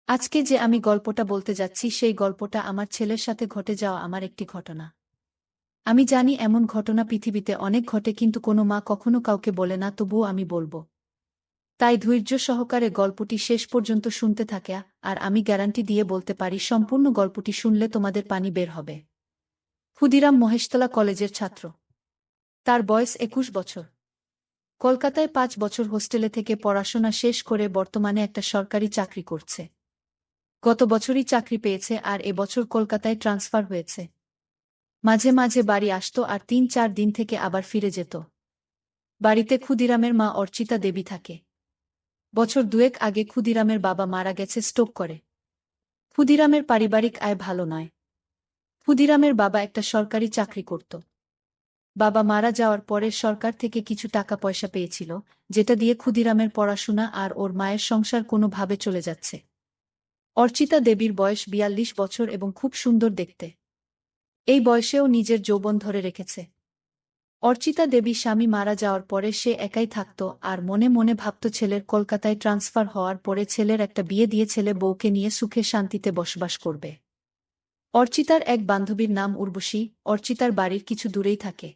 আজকে যে আমি গল্পটা বলতে যাচ্ছি সেই গল্পটা আমার ছেলের সাথে ঘটে যাওয়া আমার একটি ঘটনা। আমি জানি এমন ঘটনা পৃথিবীতে অনেক ঘটে কিন্তু কোনো মা কখনো কাউকে বলে না, তবুও আমি বলবো। তাই ধৈর্য সহকারে গল্পটি শেষ পর্যন্ত শুনতে থাকে, আর আমি গ্যারান্টি দিয়ে বলতে পারি সম্পূর্ণ গল্পটি শুনলে তোমাদের পানি বের হবে। ক্ষুদিরাম মহেশতলা কলেজের ছাত্র। তার বয়স ২১ বছর। কলকাতায় ৫ বছর হোস্টেলে থেকে পড়াশোনা শেষ করে বর্তমানে একটা সরকারি চাকরি করছে। গত বছরই চাকরি পেয়েছে আর এবছর কলকাতায় ট্রান্সফার হয়েছে। মাঝে মাঝে বাড়ি আসতো আর ৩-৪ দিন থেকে আবার ফিরে যেত। বাড়িতে ক্ষুদিরামের মা অর্চিতা দেবী থাকে। বছর দুয়েক আগে ক্ষুদিরামের বাবা মারা গেছে স্ট্রোক করে। ক্ষুদিরামের পারিবারিক আয় ভালো নয়। ক্ষুদিরামের বাবা একটা সরকারি চাকরি করত। বাবা মারা যাওয়ার পরে সরকার থেকে কিছু টাকা পয়সা পেয়েছিল, যেটা দিয়ে ক্ষুদিরামের পড়াশোনা আর ওর মায়ের সংসার কোনোভাবে চলে যাচ্ছে। অর্চিতা দেবীর বয়স ৪২ বছর এবং খুব সুন্দর দেখতে। এই বয়সেও নিজের যৌবন ধরে রেখেছে। অর্চিতা দেবী স্বামী মারা যাওয়ার পরে সে একাই থাকত আর মনে মনে ভাবত ছেলের কলকাতায় ট্রান্সফার হওয়ার পরে ছেলের একটা বিয়ে দিয়ে ছেলে বউকে নিয়ে সুখে শান্তিতে বসবাস করবে। অর্চিতার এক বান্ধবীর নাম উর্বশী, অর্চিতার বাড়ির কিছু দূরেই থাকে।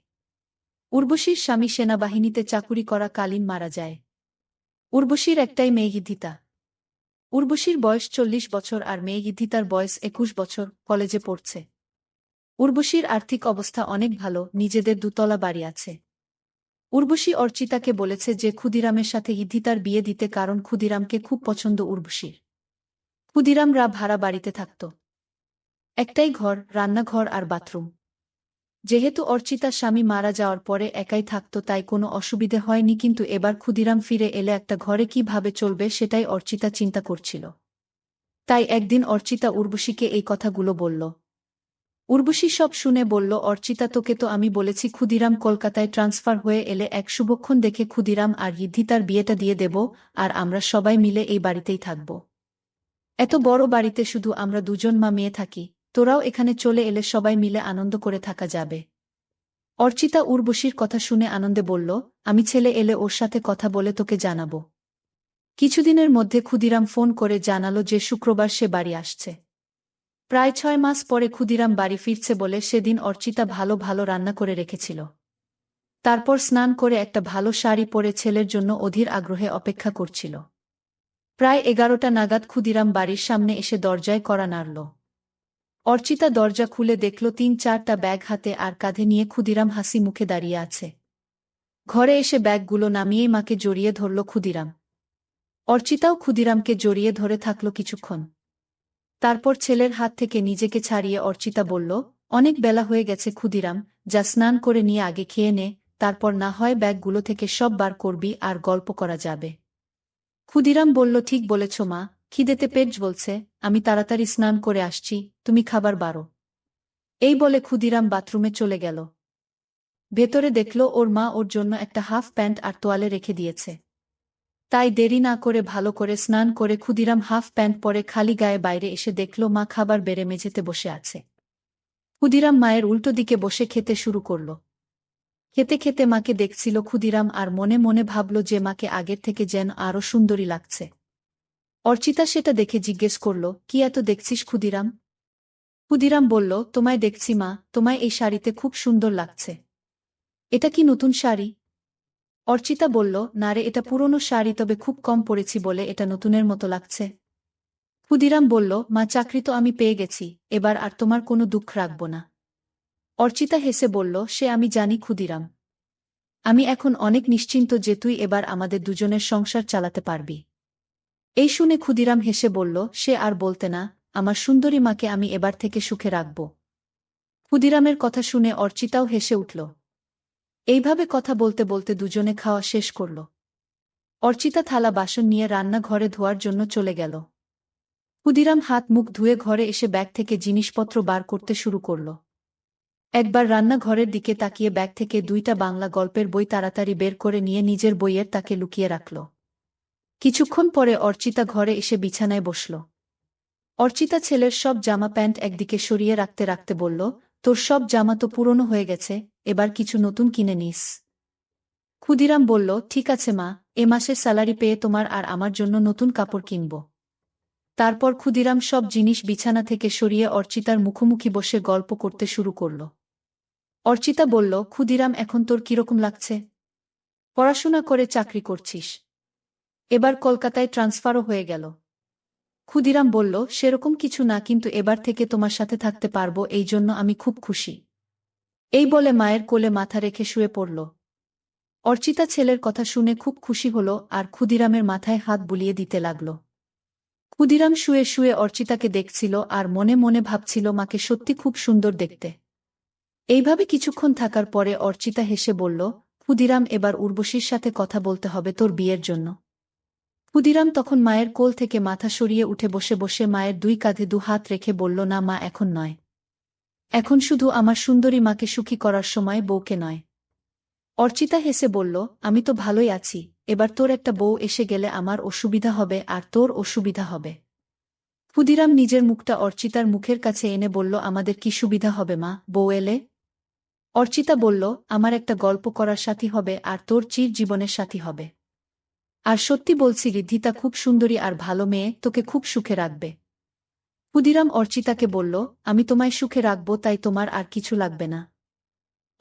উর্বশীর স্বামী সেনাবাহিনীতে চাকুরি করা কালীন মারা যায়। উর্বশীর একটাই মেয়ে গীতিতা। উর্বশীর বয়স ৪০ বছর আর মেয়ে গীতিতার বয়স ২১ বছর, কলেজে পড়ছে। উর্বশীর আর্থিক অবস্থা অনেক ভালো, নিজেদের দুতলা বাড়ি আছে। উর্বশী অর্চিতাকে বলেছে যে ক্ষুদিরামের সাথে ইদ্ধিতার বিয়ে দিতে, কারণ ক্ষুদিরামকে খুব পছন্দ উর্বশীর। ক্ষুদিরামরা ভাড়া বাড়িতে থাকত। একটাই ঘর, রান্নাঘর আর বাথরুম। যেহেতু অর্চিতার স্বামী মারা যাওয়ার পরে একাই থাকত তাই কোনো অসুবিধে হয়নি, কিন্তু এবার ক্ষুদিরাম ফিরে এলে একটা ঘরে কিভাবে চলবে সেটাই অর্চিতা চিন্তা করছিল। তাই একদিন অর্চিতা উর্বশীকে এই কথাগুলো বলল। উর্বশী সব শুনে বলল, অর্চিতা তোকে তো আমি বলেছি ক্ষুদিরাম কলকাতায় ট্রান্সফার হয়ে এলে এক শুভক্ষণ দেখে ক্ষুদিরাম আর রিদ্ধিতার বিয়েটা দিয়ে দেব, আর আমরা সবাই মিলে এই বাড়িতেই থাকব। এত বড় বাড়িতে শুধু আমরা দুজন মা মেয়ে থাকি, তোরাও এখানে চলে এলে সবাই মিলে আনন্দ করে থাকা যাবে। অর্চিতা উর্বশীর কথা শুনে আনন্দে বলল, আমি ছেলে এলে ওর সাথে কথা বলে তোকে জানাবো। কিছুদিনের মধ্যে ক্ষুদিরাম ফোন করে জানালো যে শুক্রবার সে বাড়ি আসছে। প্রায় ৬ মাস পরে ক্ষুদিরাম বাড়ি ফিরছে বলে সেদিন অর্চিতা ভালো ভালো রান্না করে রেখেছিল। তারপর স্নান করে একটা ভালো শাড়ি পরে ছেলের জন্য অধীর আগ্রহে অপেক্ষা করছিল। প্রায় ১১টা নাগাদ ক্ষুদিরাম বাড়ির সামনে এসে দরজায় কড়া নাড়ল। অর্চিতা দরজা খুলে দেখল ৩-৪টা ব্যাগ হাতে আর কাঁধে নিয়ে ক্ষুদিরাম হাসি মুখে দাঁড়িয়ে আছে। ঘরে এসে ব্যাগগুলো নামিয়েই মাকে জড়িয়ে ধরল ক্ষুদিরাম। অর্চিতাও ক্ষুদিরামকে জড়িয়ে ধরে থাকল কিছুক্ষণ। তারপর ছেলের হাত থেকে নিজেকে ছাড়িয়ে অর্চিতা বলল, অনেক বেলা হয়ে গেছে ক্ষুদিরাম, যা স্নান করে নিয়ে আগে খেয়ে নে, তারপর না হয় ব্যাগগুলো থেকে সব বার করবি আর গল্প করা যাবে। ক্ষুদিরাম বলল, ঠিক বলেছ মা, খিদেতে পেট জ্বলছে, আমি তাড়াতাড়ি স্নান করে আসছি, তুমি খাবার বাড়ো। এই বলে ক্ষুদিরাম বাথরুমে চলে গেল। ভেতরে দেখল ওর মা ওর জন্য একটা হাফ প্যান্ট আর তোয়ালে রেখে দিয়েছে। তাই দেরি না করে ভালো করে স্নান করে ক্ষুদিরাম হাফ প্যান্ট পরে খালি গায়ে বাইরে এসে দেখল মা খাবার বেড়ে মেঝেতে বসে আছে। ক্ষুদিরাম মায়ের উল্টো দিকে বসে খেতে শুরু করল। খেতে খেতে মাকে দেখছিল ক্ষুদিরাম আর মনে মনে ভাবল যে মাকে আগের থেকে যেন আরও সুন্দরী লাগছে। অর্চিতা সেটা দেখে জিজ্ঞেস করল, কি এত দেখছিস ক্ষুদিরাম? ক্ষুদিরাম বলল, তোমায় দেখছি মা, তোমায় এই শাড়িতে খুব সুন্দর লাগছে। এটা কি নতুন শাড়ি? অর্চিতা বলল, না রে, এটা পুরনো শাড়ি, তবে খুব কম পরেছি বলে এটা নতুনের মতো লাগছে। ক্ষুদিরাম বলল, মা, চাকরি তো আমি পেয়ে গেছি, এবার আর তোমার কোনো দুঃখ রাখব না। অর্চিতা হেসে বলল, সে আমি জানি ক্ষুদিরাম। আমি এখন অনেক নিশ্চিন্ত যে তুই এবার আমাদের দুজনের সংসার চালাতে পারবি। এই শুনে ক্ষুদিরাম হেসে বলল, সে আর বলতে না, আমার সুন্দরী মাকে আমি এবার থেকে সুখে রাখব। ক্ষুদিরামের কথা শুনে অর্চিতাও হেসে উঠল। এইভাবে কথা বলতে বলতে দুজনে খাওয়া শেষ করল। অর্চিতা থালা বাসন নিয়ে রান্নাঘরে ধোয়ার জন্য চলে গেল। ক্ষুদিরাম হাত মুখ ধুয়ে ঘরে এসে ব্যাগ থেকে জিনিসপত্র বার করতে শুরু করল। একবার রান্নাঘরের দিকে তাকিয়ে ব্যাগ থেকে ২টা বাংলা গল্পের বই তাড়াতাড়ি বের করে নিয়ে নিজের বইয়ের তাকে লুকিয়ে রাখল। কিছুক্ষণ পরে অর্চিতা ঘরে এসে বিছানায় বসল। অর্চিতা ছেলের সব জামা প্যান্ট একদিকে সরিয়ে রাখতে রাখতে বলল, তোর সব জামা তো পুরনো হয়ে গেছে, এবার কিছু নতুন কিনে নিস। ক্ষুদিরাম বলল, ঠিক আছে মা, এ মাসের স্যালারি পেয়ে তোমার আর আমার জন্য নতুন কাপড় কিনব। তারপর ক্ষুদিরাম সব জিনিস বিছানা থেকে সরিয়ে অর্চিতার মুখোমুখি বসে গল্প করতে শুরু করল। অর্চিতা বলল, ক্ষুদিরাম, এখন তোর কিরকম লাগছে? পড়াশোনা করে চাকরি করছিস, এবার কলকাতায় ট্রান্সফারও হয়ে গেল। ক্ষুদিরাম বলল, সেরকম কিছু না, কিন্তু এবার থেকে তোমার সাথে থাকতে পারবো, এই জন্য আমি খুব খুশি। এই বলে মায়ের কোলে মাথা রেখে শুয়ে পড়ল। অর্চিতা ছেলের কথা শুনে খুব খুশি হল আর ক্ষুদিরামের মাথায় হাত বুলিয়ে দিতে লাগল। ক্ষুদিরাম শুয়ে শুয়ে অর্চিতাকে দেখছিল আর মনে মনে ভাবছিল, মাকে সত্যি খুব সুন্দর দেখতে। এইভাবে কিছুক্ষণ থাকার পরে অর্চিতা হেসে বলল, ক্ষুদিরাম, এবার উর্বশীর সাথে কথা বলতে হবে তোর বিয়ের জন্য। ক্ষুদিরাম তখন মায়ের কোল থেকে মাথা সরিয়ে উঠে বসে বসে মায়ের দুই কাঁধে দু হাত রেখে বলল, না মা, এখন নয়। এখন শুধু আমার সুন্দরী মাকে সুখী করার সময়, বউকে নয়। অর্চিতা হেসে বলল, আমি তো ভালোই আছি, এবার তোর একটা বউ এসে গেলে আমার অসুবিধা হবে আর তোর অসুবিধা হবে। ক্ষুদিরাম নিজের মুখটা অর্চিতার মুখের কাছে এনে বলল, আমাদের কি সুবিধা হবে মা, বউ এলে? অর্চিতা বলল, আমার একটা গল্প করার সাথী হবে আর তোর চির জীবনের সাথী হবে। আর সত্যি বলছি, ঋদ্ধিতা খুব সুন্দরী আর ভালো মেয়ে, তোকে খুব সুখে রাখবে। ক্ষুদিরাম অর্চিতাকে বলল, আমি তোমায় সুখে রাখব, তাই তোমার আর কিছু লাগবে না।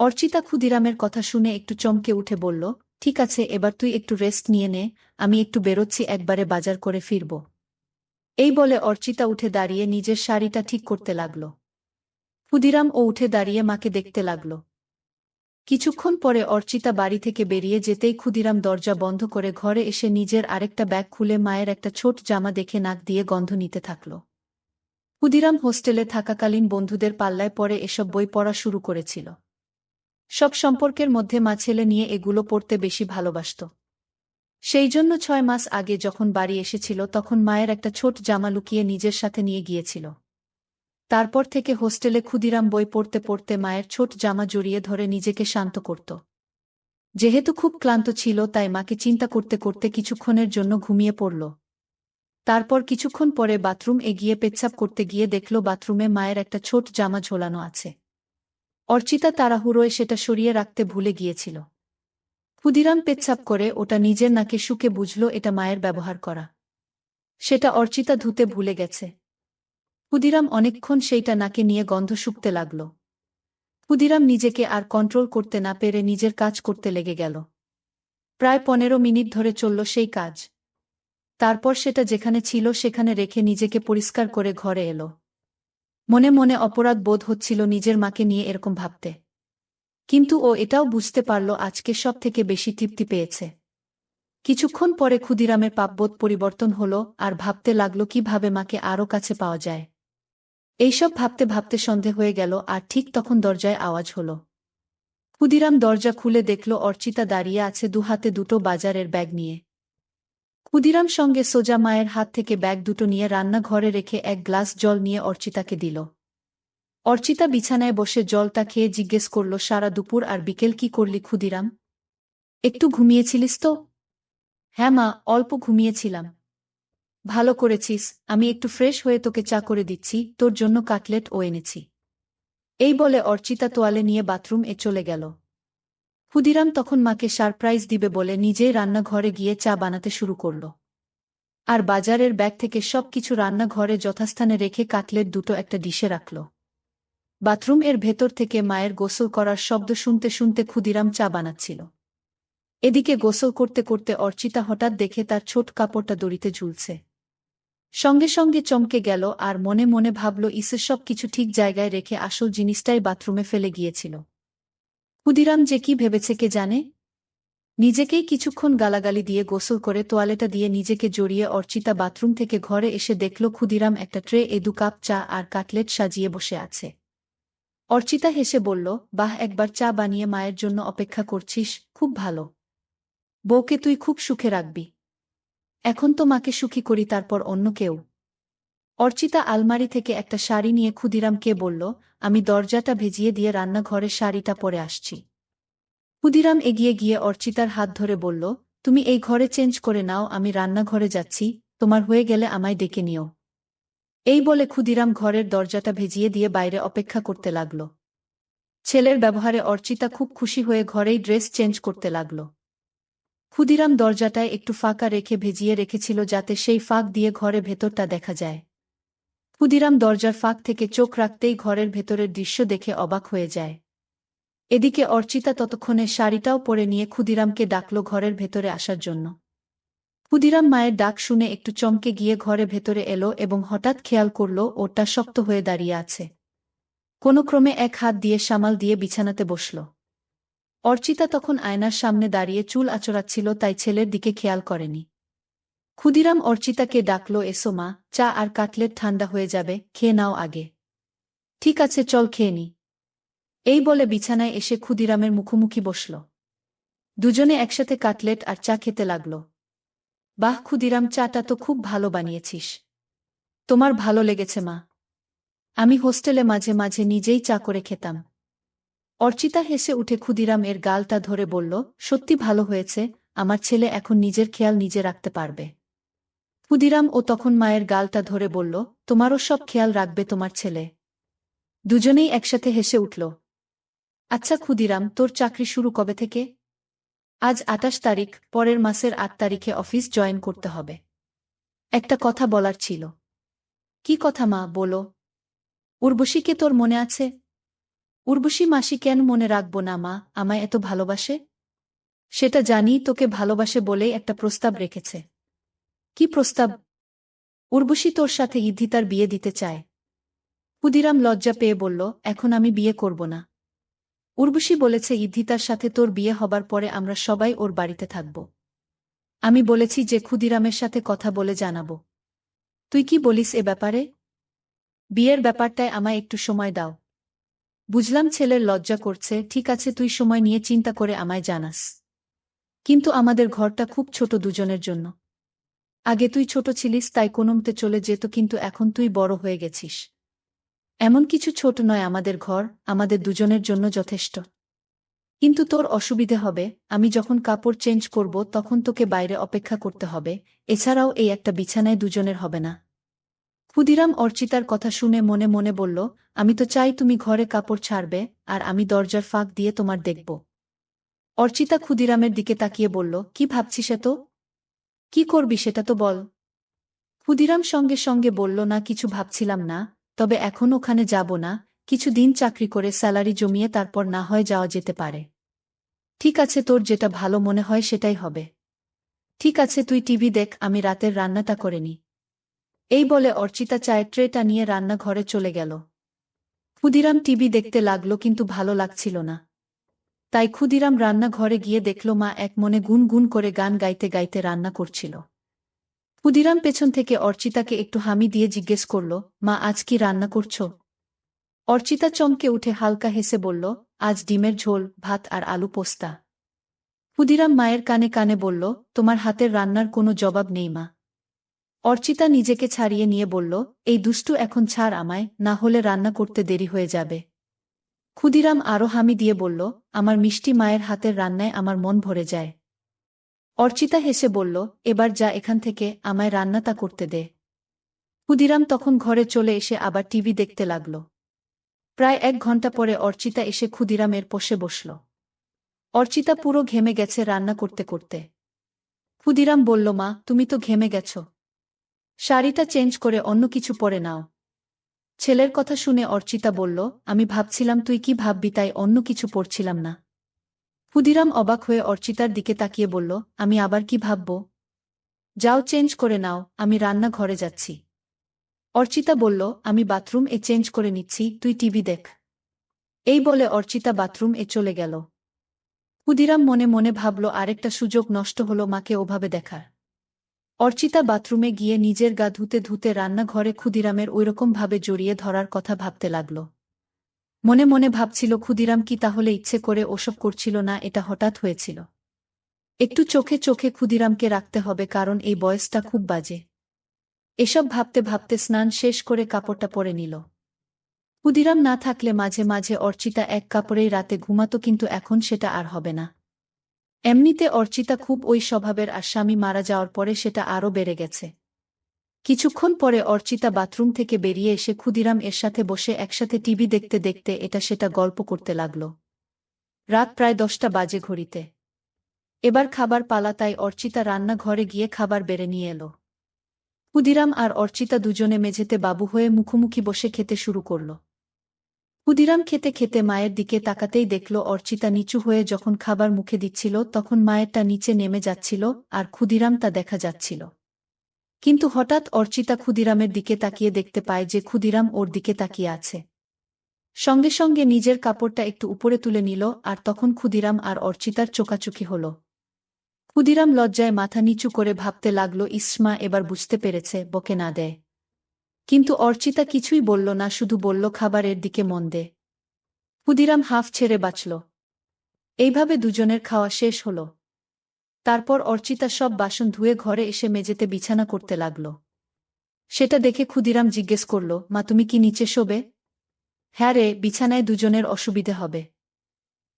অর্চিতা ক্ষুদিরামের কথা শুনে একটু চমকে উঠে বলল, ঠিক আছে, এবার তুই একটু রেস্ট নিয়ে নে, আমি একটু বেরোচ্ছি, একবারে বাজার করে ফিরব। এই বলে অর্চিতা উঠে দাঁড়িয়ে নিজের শাড়িটা ঠিক করতে লাগল। ক্ষুদিরাম ও উঠে দাঁড়িয়ে মাকে দেখতে লাগল। কিছুক্ষণ পরে অর্চিতা বাড়ি থেকে বেরিয়ে যেতেই ক্ষুদিরাম দরজা বন্ধ করে ঘরে এসে নিজের আরেকটা ব্যাগ খুলে মায়ের একটা ছোট জামা দেখে নাক দিয়ে গন্ধ নিতে থাকল। ক্ষুদিরাম হোস্টেলে থাকাকালীন বন্ধুদের পাল্লায় পড়ে এসব বই পড়া শুরু করেছিল। সব সম্পর্কের মধ্যে মা ছেলে নিয়ে এগুলো পড়তে বেশি ভালোবাসত। সেই জন্য 6 মাস আগে যখন বাড়ি এসেছিল তখন মায়ের একটা ছোট জামা লুকিয়ে নিজের সাথে নিয়ে গিয়েছিল। তারপর থেকে হোস্টেলে ক্ষুদিরাম বই পড়তে পড়তে মায়ের ছোট জামা জড়িয়ে ধরে নিজেকে শান্ত করত। যেহেতু খুব ক্লান্ত ছিল তাই মাকে চিন্তা করতে করতে কিছুক্ষণের জন্য ঘুমিয়ে পড়ল। তারপর কিছুক্ষণ পরে বাথরুম এগিয়ে পেচ্ছাপ করতে গিয়ে দেখল বাথরুমে মায়ের একটা ছোট জামা ঝোলানো আছে। অর্চিতা তাড়াহুড়োয় সেটা সরিয়ে রাখতে ভুলে গিয়েছিল। ক্ষুদিরাম পেচ্ছাপ করে ওটা নিজের নাকে শুকে বুঝল এটা মায়ের ব্যবহার করা। সেটা অর্চিতা ধুতে ভুলে গেছে। ক্ষুদিরাম অনেকক্ষণ সেইটা নাকে নিয়ে গন্ধ শুঁকতে লাগল। ক্ষুদিরাম নিজেকে আর কন্ট্রোল করতে না পেরে নিজের কাজ করতে লেগে গেল। প্রায় 15 মিনিট ধরে চলল সেই কাজ। তারপর সেটা যেখানে ছিল সেখানে রেখে নিজেকে পরিষ্কার করে ঘরে এলো। মনে মনে অপরাধ বোধ হচ্ছিল নিজের মাকে নিয়ে এরকম ভাবতে। কিন্তু ও এটাও বুঝতে পারল আজকে সব থেকে বেশি তৃপ্তি পেয়েছে। কিছুক্ষণ পরে ক্ষুদিরামের পাপবোধ পরিবর্তন হলো আর ভাবতে লাগল কিভাবে মাকে আরও কাছে পাওয়া যায়। এইসব ভাবতে ভাবতে সন্ধে হয়ে গেল আর ঠিক তখন দরজায় আওয়াজ হলো। ক্ষুদিরাম দরজা খুলে দেখল অর্চিতা দাঁড়িয়ে আছে দুহাতে দুটো বাজারের ব্যাগ নিয়ে। ক্ষুদিরাম সঙ্গে সোজা মায়ের হাত থেকে ব্যাগ দুটো নিয়ে রান্নাঘরে রেখে এক গ্লাস জল নিয়ে অর্চিতাকে দিল। অর্চিতা বিছানায় বসে জলটা খেয়ে জিজ্ঞেস করল, সারা দুপুর আর বিকেল কি করলি ক্ষুদিরাম? একটু ঘুমিয়েছিলিস তো? হ্যাঁ মা, অল্প ঘুমিয়েছিলাম। ভালো করেছিস, আমি একটু ফ্রেশ হয়ে তোকে চা করে দিচ্ছি, তোর জন্য কাটলেট ও এনেছি। এই বলে অর্চিতা তোয়ালে নিয়ে বাথরুম এ চলে গেল। ক্ষুদিরাম তখন মাকে সারপ্রাইজ দিবে বলে নিজেই রান্নাঘরে গিয়ে চা বানাতে শুরু করল। আর বাজারের ব্যাগ থেকে সব কিছু রান্নাঘরে যথাস্থানে রেখে কাটলেট দুটো একটা ডিশে রাখল। বাথরুম এর ভেতর থেকে মায়ের গোসল করার শব্দ শুনতে শুনতে ক্ষুদিরাম চা বানাচ্ছিল। এদিকে গোসল করতে করতে অর্চিতা হঠাৎ দেখে তার ছোট কাপড়টা দড়িতে ঝুলছে। সঙ্গে সঙ্গে চমকে গেল আর মনে মনে ভাবল, ইসে সব কিছু ঠিক জায়গায় রেখে আসল জিনিসটাই বাথরুমে ফেলে গিয়েছিল। ক্ষুদিরাম যে কি ভেবেছে কে জানে। নিজেকেই কিছুক্ষণ গালাগালি দিয়ে গোসল করে তোয়ালেটা দিয়ে নিজেকে জড়িয়ে অর্চিতা বাথরুম থেকে ঘরে এসে দেখল ক্ষুদিরাম একটা ট্রে এ 2 কাপ চা আর কাটলেট সাজিয়ে বসে আছে। অর্চিতা হেসে বলল, বাহ, একবার চা বানিয়ে মায়ের জন্য অপেক্ষা করছিস, খুব ভালো। বউকে তুই খুব সুখে রাখবি। এখন তো মাকে সুখী করি, তারপর অন্য কেউ। অর্চিতা আলমারি থেকে একটা শাড়ি নিয়ে ক্ষুদিরামকে বলল, আমি দরজাটা ভেজিয়ে দিয়ে রান্নাঘরে শাড়িটা পরে আসছি। ক্ষুদিরাম এগিয়ে গিয়ে অর্চিতার হাত ধরে বলল, তুমি এই ঘরে চেঞ্জ করে নাও, আমি রান্নাঘরে যাচ্ছি, তোমার হয়ে গেলে আমায় ডেকে নিও। এই বলে ক্ষুদিরাম ঘরের দরজাটা ভেজিয়ে দিয়ে বাইরে অপেক্ষা করতে লাগল। ছেলের ব্যবহারে অর্চিতা খুব খুশি হয়ে ঘরেই ড্রেস চেঞ্জ করতে লাগল। ক্ষুদিরাম দরজাটায় একটু ফাঁকা রেখে ভেজিয়ে রেখেছিল যাতে সেই ফাঁক দিয়ে ঘরের ভেতরটা দেখা যায়। ক্ষুদিরাম দরজার ফাঁক থেকে চোখ রাখতেই ঘরের ভেতরের দৃশ্য দেখে অবাক হয়ে যায়। এদিকে অর্চিতা ততক্ষণে শাড়িটাও পরে নিয়ে ক্ষুদিরামকে ডাকল ঘরের ভেতরে আসার জন্য। ক্ষুদিরাম মায়ের ডাক শুনে একটু চমকে গিয়ে ঘরে ভেতরে এলো এবং হঠাৎ খেয়াল করল ওটা শক্ত হয়ে দাঁড়িয়ে আছে। কোনো ক্রমে এক হাত দিয়ে সামাল দিয়ে বিছানাতে বসল। অর্চিতা তখন আয়নার সামনে দাঁড়িয়ে চুল আঁচড়াচ্ছিল, তাই ছেলের দিকে খেয়াল করেনি। ক্ষুদিরাম অর্চিতাকে ডাকল, এসো মা, চা আর কাটলেট ঠান্ডা হয়ে যাবে, খেয়ে নাও আগে। ঠিক আছে, চল খেয়ে নি। এই বলে বিছানায় এসে ক্ষুদিরামের মুখোমুখি বসল। দুজনে একসাথে কাটলেট আর চা খেতে লাগল। বাহ ক্ষুদিরাম, চাটা তো খুব ভালো বানিয়েছিস। তোমার ভালো লেগেছে মা? আমি হোস্টেলে মাঝে মাঝে নিজেই চা করে খেতাম। অর্চিতা হেসে উঠে ক্ষুদিরাম এর গালটা ধরে বলল, সত্যি ভালো হয়েছে, আমার ছেলে এখন নিজের খেয়াল নিজে রাখতে পারবে। ক্ষুদিরাম ও তখন মায়ের গালটা ধরে বলল, তোমারও সব খেয়াল রাখবে তোমার ছেলে। দুজনেই একসাথে হেসে উঠল। আচ্ছা ক্ষুদিরাম, তোর চাকরি শুরু কবে থেকে? আজ ২৮ তারিখ, পরের মাসের ৮ তারিখে অফিস জয়েন করতে হবে। একটা কথা বলার ছিল। কি কথা মা, বলো। উর্বশীকে তোর মনে আছে? উর্বশী মাসি কেন মনে রাখব না মা, আমায় এত ভালোবাসে। সেটা জানি, তোকে ভালোবাসে বলেই একটা প্রস্তাব রেখেছে। কি প্রস্তাব? উর্বশী তোর সাথে ইদ্ধিতার বিয়ে দিতে চায়। ক্ষুদিরাম লজ্জা পেয়ে বলল, এখন আমি বিয়ে করব না। উর্বশী বলেছে ইদ্ধিতার সাথে তোর বিয়ে হবার পরে আমরা সবাই ওর বাড়িতে থাকব। আমি বলেছি যে ক্ষুদিরামের সাথে কথা বলে জানাব। তুই কি বলিস এ ব্যাপারে? বিয়ের ব্যাপারটায় আমায় একটু সময় দাও। বুঝলাম ছেলের লজ্জা করছে, ঠিক আছে, তুই সময় নিয়ে চিন্তা করে আমায় জানাস। কিন্তু আমাদের ঘরটা খুব ছোট দুজনের জন্য। আগে তুই ছোট ছিলিস তাই কোনোমতে চলে যেত, কিন্তু এখন তুই বড় হয়ে গেছিস। এমন কিছু ছোট নয় আমাদের ঘর, আমাদের দুজনের জন্য যথেষ্ট। কিন্তু তোর অসুবিধে হবে, আমি যখন কাপড় চেঞ্জ করব তখন তোকে বাইরে অপেক্ষা করতে হবে, এছাড়াও এই একটা বিছানায় দুজনের হবে না। ক্ষুদিরাম অর্চিতার কথা শুনে মনে মনে বলল, আমি তো চাই তুমি ঘরে কাপড় ছাড়বে, আর আমি দরজার ফাঁক দিয়ে তোমার দেখব। অর্চিতা ক্ষুদিরামের দিকে তাকিয়ে বলল, কি ভাবছিস এত? কি করবি সেটা তো বল। ক্ষুদিরাম সঙ্গে সঙ্গে বলল, না কিছু ভাবছিলাম না, তবে এখন ওখানে যাব না, কিছু দিন চাকরি করে স্যালারি জমিয়ে তারপর না হয় যাওয়া যেতে পারে। ঠিক আছে, তোর যেটা ভালো মনে হয় সেটাই হবে। ঠিক আছে, তুই টিভি দেখ, আমি রাতের রান্নাটা করে নি। এই বলে অর্চিতা চায়ের ট্রেটা নিয়ে রান্নাঘরে চলে গেল। ক্ষুদিরাম টিভি দেখতে লাগল, কিন্তু ভালো লাগছিল না। তাই ক্ষুদিরাম রান্নাঘরে গিয়ে দেখল মা এক মনে গুনগুন করে গান গাইতে গাইতে রান্না করছিল। ক্ষুদিরাম পেছন থেকে অর্চিতাকে একটু হামি দিয়ে জিজ্ঞেস করল, মা আজ কি রান্না করছো? অর্চিতা চমকে উঠে হালকা হেসে বলল, আজ ডিমের ঝোল, ভাত আর আলু পোস্তা। ক্ষুদিরাম মায়ের কানে কানে বলল, তোমার হাতের রান্নার কোনো জবাব নেই মা। অর্চিতা নিজেকে ছাড়িয়ে নিয়ে বলল, এই দুষ্টু এখন ছাড় আমায়, না হলে রান্না করতে দেরি হয়ে যাবে। ক্ষুদিরাম আরো হামি দিয়ে বলল, আমার মিষ্টি মায়ের হাতের রান্নায় আমার মন ভরে যায়। অর্চিতা হেসে বলল, এবার যা এখান থেকে, আমায় রান্নাটা করতে দে। ক্ষুদিরাম তখন ঘরে চলে এসে আবার টিভি দেখতে লাগল। প্রায় ১ ঘন্টা পরে অর্চিতা এসে ক্ষুদিরামের পাশে বসল। অর্চিতা পুরো ঘেমে গেছে রান্না করতে করতে। ক্ষুদিরাম বলল, মা তুমি তো ঘেমে গেছ, শাড়িটা চেঞ্জ করে অন্য কিছু পরে নাও। ছেলের কথা শুনে অর্চিতা বলল, আমি ভাবছিলাম তুই কি ভাববি তাই অন্য কিছু পরছিলাম না। ক্ষুদিরাম অবাক হয়ে অর্চিতার দিকে তাকিয়ে বলল, আমি আবার কি ভাবব? যাও চেঞ্জ করে নাও, আমি রান্নাঘরে যাচ্ছি। অর্চিতা বলল, আমি বাথরুম এ চেঞ্জ করে নিচ্ছি, তুই টিভি দেখ। এই বলে অর্চিতা বাথরুম এ চলে গেল। ক্ষুদিরাম মনে মনে ভাবল, আরেকটা সুযোগ নষ্ট হলো মাকে ওভাবে দেখার। অর্চিতা বাথরুমে গিয়ে নিজের গা ধুতে ধুতে রান্নাঘরে ক্ষুদিরামের ঐরকম ভাবে জড়িয়ে ধরার কথা ভাবতে লাগল। মনে মনে ভাবছিল, ক্ষুদিরাম কি তাহলে ইচ্ছে করে ওসব করছিল না, এটা হঠাৎ হয়েছিল। একটু চোখে চোখে ক্ষুদিরামকে রাখতে হবে, কারণ এই বয়সটা খুব বাজে। এসব ভাবতে ভাবতে স্নান শেষ করে কাপড়টা পরে নিল। ক্ষুদিরাম না থাকলে মাঝে মাঝে অর্চিতা এক কাপড়েই রাতে ঘুমাতো, কিন্তু এখন সেটা আর হবে না। এমনিতে অর্চিতা খুব ওই স্বভাবের, আর স্বামী মারা যাওয়ার পরে সেটা আরও বেড়ে গেছে। কিছুক্ষণ পরে অর্চিতা বাথরুম থেকে বেরিয়ে এসে ক্ষুদিরাম এর সাথে বসে একসাথে টিভি দেখতে দেখতে এটা সেটা গল্প করতে লাগল। রাত প্রায় ১০টা বাজে ঘড়িতে। এবার খাবার পালা, তাই অর্চিতা রান্নাঘরে গিয়ে খাবার বেড়ে নিয়ে এলো। ক্ষুদিরাম আর অর্চিতা দুজনে মেঝেতে বাবু হয়ে মুখোমুখি বসে খেতে শুরু করল। ক্ষুদিরাম খেতে খেতে মায়ের দিকে তাকাতেই দেখল অর্চিতা নিচু হয়ে যখন খাবার মুখে দিচ্ছিল তখন মায়েরটা নিচে নেমে যাচ্ছিল আর ক্ষুদিরাম তা দেখা যাচ্ছিল। কিন্তু হঠাৎ অর্চিতা ক্ষুদিরামের দিকে তাকিয়ে দেখতে পায় যে ক্ষুদিরাম ওর দিকে তাকিয়ে আছে। সঙ্গে সঙ্গে নিজের কাপড়টা একটু উপরে তুলে নিল আর তখন ক্ষুদিরাম আর অর্চিতার চোকাচুকি হল। ক্ষুদিরাম লজ্জায় মাথা নিচু করে ভাবতে লাগল, ইসমা এবার বুঝতে পেরেছে, বকে না দেয়। কিন্তু অর্চিতা কিছুই বলল না, শুধু বলল, খাবারের দিকে মন দে। ক্ষুদিরাম হাঁফ ছেড়ে বাঁচল। এইভাবে দুজনের খাওয়া শেষ হল। তারপর অর্চিতা সব বাসন ধুয়ে ঘরে এসে মেঝেতে বিছানা করতে লাগল। সেটা দেখে ক্ষুদিরাম জিজ্ঞেস করল, মা তুমি কি নিচে শোবে? হ্যাঁ রে, বিছানায় দুজনের অসুবিধে হবে।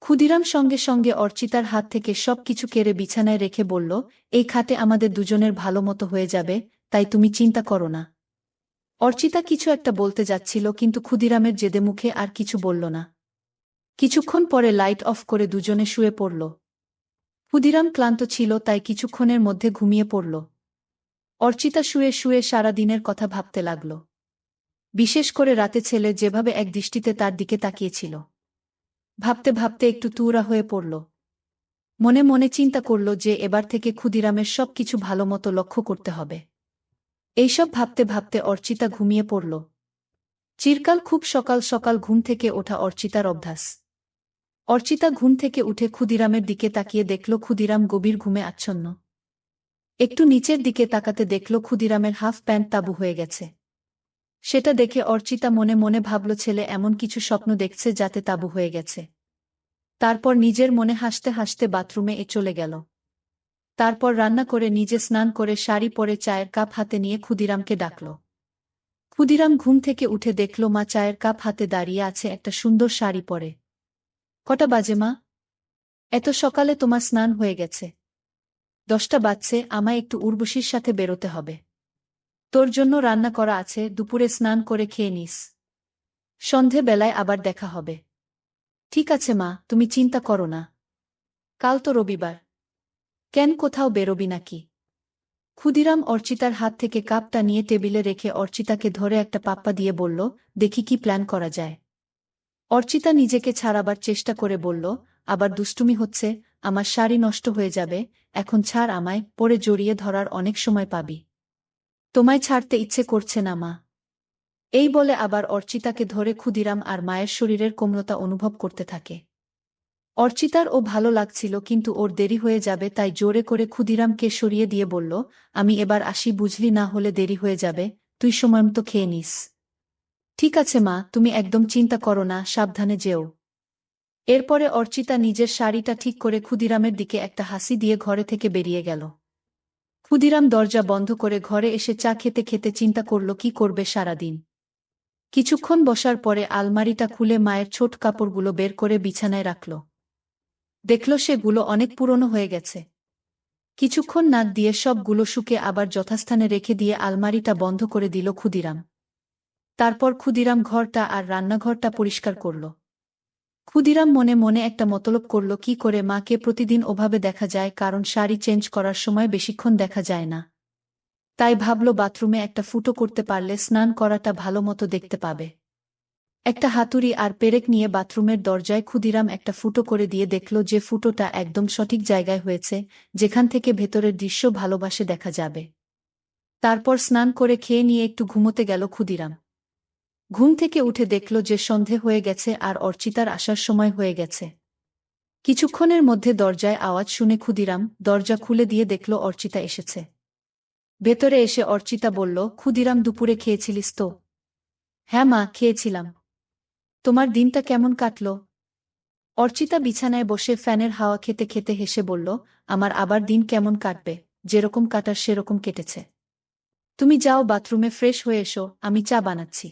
ক্ষুদিরাম সঙ্গে সঙ্গে অর্চিতার হাত থেকে সব কিছু কেড়ে বিছানায় রেখে বলল, এই খাটে আমাদের দুজনের ভালো মতো হয়ে যাবে, তাই তুমি চিন্তা করো না। অর্চিতা কিছু একটা বলতে যাচ্ছিল কিন্তু ক্ষুদিরামের জেদে মুখে আর কিছু বলল না। কিছুক্ষণ পরে লাইট অফ করে দুজনে শুয়ে পড়ল। ক্ষুদিরাম ক্লান্ত ছিল তাই কিছুক্ষণের মধ্যে ঘুমিয়ে পড়ল। অর্চিতা শুয়ে শুয়ে সারা দিনের কথা ভাবতে লাগল। বিশেষ করে রাতে ছেলে যেভাবে এক দৃষ্টিতে তার দিকে তাকিয়েছিল। ভাবতে ভাবতে একটু তুরা হয়ে পড়ল। মনে মনে চিন্তা করল যে এবার থেকে ক্ষুদিরামের সব কিছু ভালোমতো লক্ষ্য করতে হবে। এইসব ভাবতে ভাবতে অর্চিতা ঘুমিয়ে পড়ল। চিরকাল খুব সকাল সকাল ঘুম থেকে ওঠা অর্চিতার অভ্যাস। অর্চিতা ঘুম থেকে উঠে ক্ষুদিরামের দিকে তাকিয়ে দেখল ক্ষুদিরাম গভীর ঘুমে আচ্ছন্ন। একটু নিচের দিকে তাকাতে দেখল ক্ষুদিরামের হাফ প্যান্ট তাবু হয়ে গেছে। সেটা দেখে অর্চিতা মনে মনে ভাবল ছেলে এমন কিছু স্বপ্ন দেখছে যাতে তাবু হয়ে গেছে। তারপর নিজের মনে হাসতে হাসতে বাথরুমে চলে গেল। তারপর রান্না করে নিজে স্নান করে শাড়ি পরে চায়ের কাপ হাতে নিয়ে ক্ষুদিরামকে ডাকল। ক্ষুদিরাম ঘুম থেকে উঠে দেখল মা চায়ের কাপ হাতে দাঁড়িয়ে আছে একটা সুন্দর শাড়ি পরে। কটা বাজে মা? এত সকালে তোমার স্নান হয়ে গেছে? 10টা বাজছে, আমায় একটু উর্বশীর সাথে বেরোতে হবে। তোর জন্য রান্না করা আছে, দুপুরে স্নান করে খেয়ে নিস। সন্ধে বেলায় আবার দেখা হবে। ঠিক আছে মা, তুমি চিন্তা করো না। কাল তো রবিবার। কেন, কোথাও বেরোবি নাকি? ক্ষুদিরাম অর্চিতার হাত থেকে কাপটা নিয়ে টেবিলে রেখে অর্চিতাকে ধরে একটা পাপ্পা দিয়ে বলল, দেখি কি প্ল্যান করা যায়। অর্চিতা নিজেকে ছাড়াবার চেষ্টা করে বলল, আবার দুষ্টুমি হচ্ছে, আমার শাড়ি নষ্ট হয়ে যাবে, এখন ছাড় আমায়, পরে জড়িয়ে ধরার অনেক সময় পাবি। তোমায় ছাড়তে ইচ্ছে করছে না মা। এই বলে আবার অর্চিতাকে ধরে ক্ষুদিরাম আর মায়ের শরীরের কোমলতা অনুভব করতে থাকে। অর্চিতার ও ভালো লাগছিল কিন্তু ওর দেরি হয়ে যাবে তাই জোরে করে ক্ষুদিরামকে সরিয়ে দিয়ে বলল, আমি এবার আসি, বুঝলি, না হলে দেরি হয়ে যাবে, তুই সময়মতো খেয়ে নিস। ঠিক আছে মা, তুমি একদম চিন্তা করো না, সাবধানে যেও। এরপরে অর্চিতা নিজের শাড়িটা ঠিক করে ক্ষুদিরামের দিকে একটা হাসি দিয়ে ঘরে থেকে বেরিয়ে গেল। ক্ষুদিরাম দরজা বন্ধ করে ঘরে এসে চা খেতে খেতে চিন্তা করল কি করবে সারাদিন। কিছুক্ষণ বসার পরে আলমারিটা খুলে মায়ের ছোট কাপড়গুলো বের করে বিছানায় রাখল। দেখল সেগুলো অনেক পুরনো হয়ে গেছে। কিছুক্ষণ নাক দিয়ে সবগুলো শুকে আবার যথাস্থানে রেখে দিয়ে আলমারিটা বন্ধ করে দিল ক্ষুদিরাম। তারপর ক্ষুদিরাম ঘরটা আর রান্নাঘরটা পরিষ্কার করল। ক্ষুদিরাম মনে মনে একটা মতলব করল কি করে মাকে প্রতিদিন ওভাবে দেখা যায়, কারণ শাড়ি চেঞ্জ করার সময় বেশিক্ষণ দেখা যায় না। তাই ভাবল বাথরুমে একটা ফুটো করতে পারলে স্নান করাটা ভালো মতো দেখতে পাবে। একটা হাতুড়ি আর পেরেক নিয়ে বাথরুমের দরজায় ক্ষুদিরাম একটা ফুটো করে দিয়ে দেখল যে ফুটোটা একদম সঠিক জায়গায় হয়েছে, যেখান থেকে ভেতরের দৃশ্য ভালোবাসে দেখা যাবে। তারপর স্নান করে খেয়ে নিয়ে একটু ঘুমোতে গেল ক্ষুদিরাম। ঘুম থেকে উঠে দেখল যে সন্ধে হয়ে গেছে আর অর্চিতার আসার সময় হয়ে গেছে। কিছুক্ষণের মধ্যে দরজায় আওয়াজ শুনে ক্ষুদিরাম দরজা খুলে দিয়ে দেখল অর্চিতা এসেছে। ভেতরে এসে অর্চিতা বলল, ক্ষুদিরাম, দুপুরে খেয়েছিলিস তো? হ্যাঁ মা, খেয়েছিলাম। তোমার দিনটা কেমন কাটল? অর্চিতা বিছানায় বসে ফ্যানের হাওয়া খেতে খেতে হেসে বলল, আমার আবার দিন কেমন কাটবে, যেরকম কাটার সেরকম কেটেছে। তুমি যাও বাথরুমে ফ্রেশ হয়ে এসো, আমি চা বানাচ্ছি।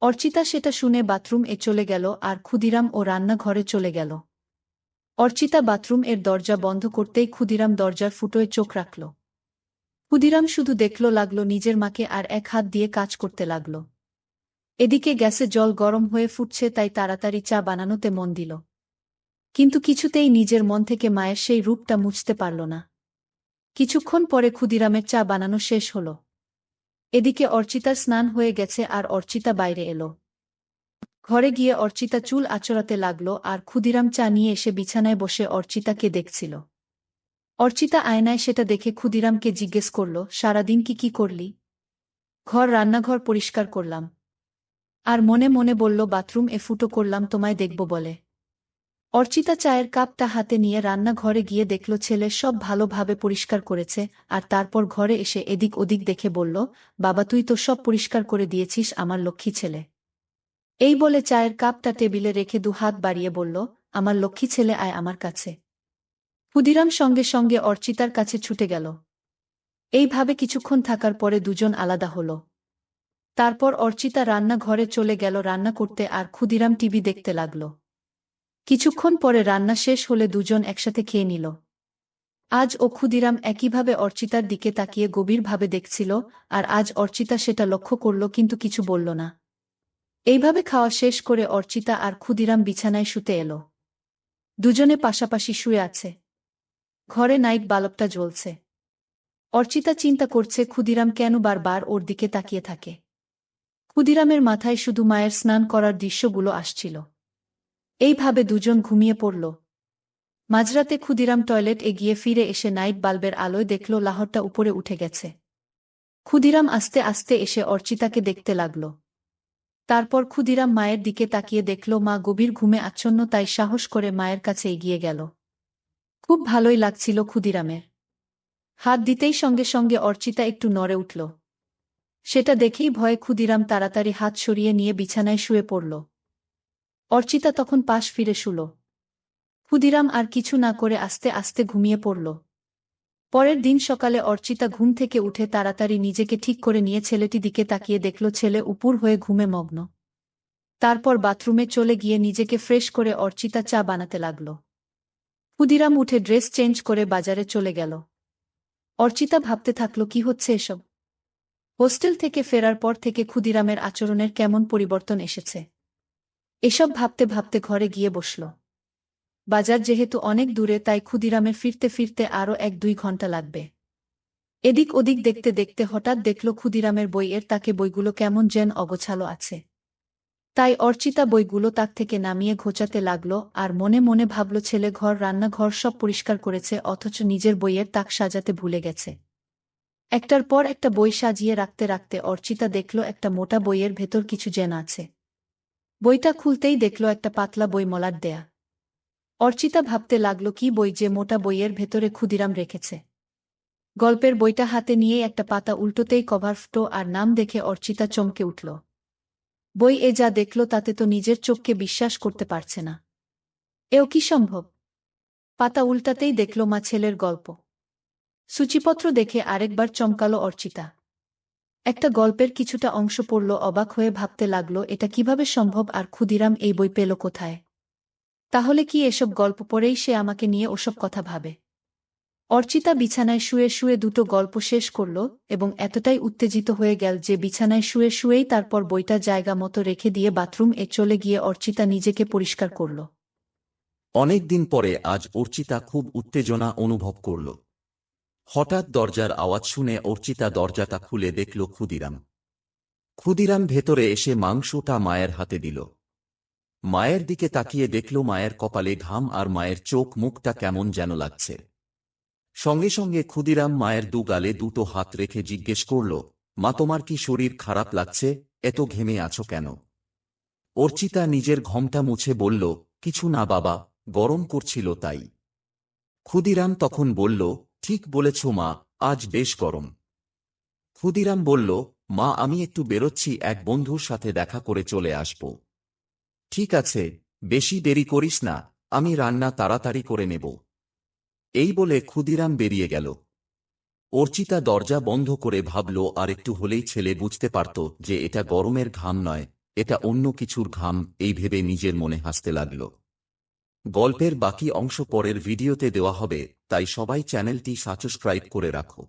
অর্চিতা সেটা শুনে বাথরুম চলে গেল আর ক্ষুদিরাম ও রান্নাঘরে চলে গেল। অর্চিতা বাথরুম দরজা বন্ধ করতেই ক্ষুদিরাম দরজার ফুটোয় চোখ রাখল। ক্ষুদিরাম শুধু দেখল লাগল নিজের মাকে আর এক হাত দিয়ে কাজ করতে লাগল। এদিকে গ্যাসে জল গরম হয়ে ফুটছে তাই তাড়াতাড়ি চা বানানোতে মন দিল। কিন্তু কিছুতেই নিজের মন থেকে মায়ের সেই রূপটা মুছতে পারল না। কিছুক্ষণ পরে ক্ষুদিরামের চা বানানো শেষ হল। এদিকে অর্চিতার স্নান হয়ে গেছে আর অর্চিতা বাইরে এলো। ঘরে গিয়ে অর্চিতা চুল আঁচড়াতে লাগল আর ক্ষুদিরাম চা নিয়ে এসে বিছানায় বসে অর্চিতাকে দেখছিল। অর্চিতা আয়নায় সেটা দেখে ক্ষুদিরামকে জিজ্ঞেস করল, সারাদিন কি করলি? রান্নাঘর পরিষ্কার করলাম। আর মনে মনে বলল, বাথরুম ফুটো করলাম তোমায় দেখব বলে। অর্চিতা চায়ের কাপটা হাতে নিয়ে রান্নাঘরে গিয়ে দেখল ছেলে সব ভালোভাবে পরিষ্কার করেছে, আর তারপর ঘরে এসে এদিক ওদিক দেখে বলল, বাবা তুই তো সব পরিষ্কার করে দিয়েছিস, আমার লক্ষ্মী ছেলে। এই বলে চায়ের কাপটা টেবিলে রেখে হাত বাড়িয়ে বলল, আমার লক্ষ্মী ছেলে আয় আমার কাছে। ক্ষুদিরাম সঙ্গে সঙ্গে অর্চিতার কাছে ছুটে গেল। এইভাবে কিছুক্ষণ থাকার পরে দুজন আলাদা হল। তারপর অর্চিতা রান্নাঘরে চলে গেল রান্না করতে আর ক্ষুদিরাম টিভি দেখতে লাগল। কিছুক্ষণ পরে রান্না শেষ হলে দুজন একসাথে খেয়ে নিল। আজ ক্ষুদিরাম একইভাবে অর্চিতার দিকে তাকিয়ে গভীরভাবে দেখছিল, আর আজ অর্চিতা সেটা লক্ষ্য করল কিন্তু কিছু বলল না। এইভাবে খাওয়া শেষ করে অর্চিতা আর ক্ষুদিরাম বিছানায় শুতে এলো। দুজনে পাশাপাশি শুয়ে আছে। ঘরে নাইট বাল্বটা জ্বলছে। অর্চিতা চিন্তা করছে ক্ষুদিরাম কেন বারবার ওর দিকে তাকিয়ে থাকে। ক্ষুদিরামের মাথায় শুধু মায়ের স্নান করার দৃশ্যগুলো আসছিল। এইভাবে দুজন ঘুমিয়ে পড়ল। মাঝরাতে ক্ষুদিরাম টয়লেট গিয়ে ফিরে এসে নাইট বাল্বের আলোয় দেখল লাহরটা উপরে উঠে গেছে। ক্ষুদিরাম আস্তে আস্তে এসে অর্চিতাকে দেখতে লাগল। তারপর ক্ষুদিরাম মায়ের দিকে তাকিয়ে দেখল মা গভীর ঘুমে আচ্ছন্ন, তাই সাহস করে মায়ের কাছে এগিয়ে গেল। খুব ভালোই লাগছিল ক্ষুদিরামের। হাত দিতেই সঙ্গে সঙ্গে অর্চিতা একটু নড়ে উঠল। সেটা দেখেই ভয়ে ক্ষুদিরাম তাড়াতাড়ি হাত সরিয়ে নিয়ে বিছানায় শুয়ে পড়ল। অর্চিতা তখন পাশ ফিরে শুল। ক্ষুদিরাম আর কিছু না করে আস্তে আস্তে ঘুমিয়ে পড়ল। পরের দিন সকালে অর্চিতা ঘুম থেকে উঠে তাড়াতাড়ি নিজেকে ঠিক করে নিয়ে ছেলেটি দিকে তাকিয়ে দেখল ছেলে উপুর হয়ে ঘুমে মগ্ন। তারপর বাথরুমে চলে গিয়ে নিজেকে ফ্রেশ করে অর্চিতা চা বানাতে লাগল। ক্ষুদিরাম উঠে ড্রেস চেঞ্জ করে বাজারে চলে গেল। অর্চিতা ভাবতে থাকল কি হচ্ছে এসব। হোস্টেল থেকে ফেরার পর থেকে ক্ষুদিরামের আচরণের কেমন পরিবর্তন এসেছে। এসব ভাবতে ভাবতে ঘরে গিয়ে বসল। বাজার যেহেতু অনেক দূরে, তাই ক্ষুদিরামের ফিরতে ফিরতে আরও 1-2 ঘন্টা লাগবে। এদিক ওদিক দেখতে দেখতে হঠাৎ দেখল ক্ষুদিরামের বইয়ের তাকে বইগুলো কেমন যেন অগোছালো আছে। তাই অর্চিতা বইগুলো তাক থেকে নামিয়ে ঘোচাতে লাগল আর মনে মনে ভাবল ছেলে রান্নাঘর সব পরিষ্কার করেছে, অথচ নিজের বইয়ের তাক সাজাতে ভুলে গেছে। একটার পর একটা বই সাজিয়ে রাখতে রাখতে অর্চিতা দেখল একটা মোটা বইয়ের ভেতর কিছু যেন আছে। বইটা খুলতেই দেখল একটা পাতলা বই মলাট দেয়া। অর্চিতা ভাবতে লাগল কি বই যে মোটা বইয়ের ভেতরে ক্ষুদিরাম রেখেছে। গল্পের বইটা হাতে নিয়েই একটা পাতা উল্টোতেই কভার ফটো আর নাম দেখে অর্চিতা চমকে উঠল। বই যা দেখল তাতে তো নিজের চোখকে বিশ্বাস করতে পারছে না। এও কি সম্ভব? পাতা উল্টাতেই দেখল মা ছেলের গল্প। সূচিপত্র দেখে আরেকবার চমকালো অর্চিতা। একটা গল্পের কিছুটা অংশ পড়ল, অবাক হয়ে ভাবতে লাগল এটা কিভাবে সম্ভব, আর ক্ষুদিরাম এই বই পেল কোথায়? তাহলে কি এসব গল্প পড়েই সে আমাকে নিয়ে ওসব কথা ভাবে? অর্চিতা বিছানায় শুয়ে শুয়ে দুটো গল্প শেষ করল এবং এতটাই উত্তেজিত হয়ে গেল যে বিছানায় শুয়ে শুয়েই তারপর বইটা জায়গা মতো রেখে দিয়ে বাথরুম চলে গিয়ে অর্চিতা নিজেকে পরিষ্কার করল। অনেক দিন পরে আজ অর্চিতা খুব উত্তেজনা অনুভব করল। হঠাৎ দরজার আওয়াজ শুনে অর্চিতা দরজাটা খুলে দেখল ক্ষুদিরাম। ক্ষুদিরাম ভেতরে এসে মাংসটা মায়ের হাতে দিল। মায়ের দিকে তাকিয়ে দেখল মায়ের কপালে ঘাম আর মায়ের চোখ মুখটা কেমন যেন লাগছে। সঙ্গে সঙ্গে ক্ষুদিরাম মায়ের দু গালে দুটো হাত রেখে জিজ্ঞেস করল, মা তোমার কি শরীর খারাপ লাগছে? এত ঘেমে আছো কেন? অর্চিতা নিজের ঘমটা মুছে বলল, কিছু না বাবা, গরম করছিল তাই। ক্ষুদিরাম তখন বলল, ঠিক বলেছ মা, আজ বেশ গরম। ক্ষুদিরাম বলল, মা আমি একটু বেরোচ্ছি, এক বন্ধুর সাথে দেখা করে চলে আসব। ঠিক আছে, বেশি দেরি করিস না, আমি রান্না তাড়াতাড়ি করে নেব। এই বলে ক্ষুদিরাম বেরিয়ে গেল। অর্চিতা দরজা বন্ধ করে ভাবল আর একটু হলেই ছেলে বুঝতে পারত যে এটা গরমের ঘাম নয়, এটা অন্য কিছুর ঘাম, এই ভেবে নিজের মনে হাসতে লাগল। গল্পের বাকি অংশ পরের ভিডিওতে দেওয়া হবে, তাই সবাই চ্যানেলটি সাবস্ক্রাইব করে রাখো।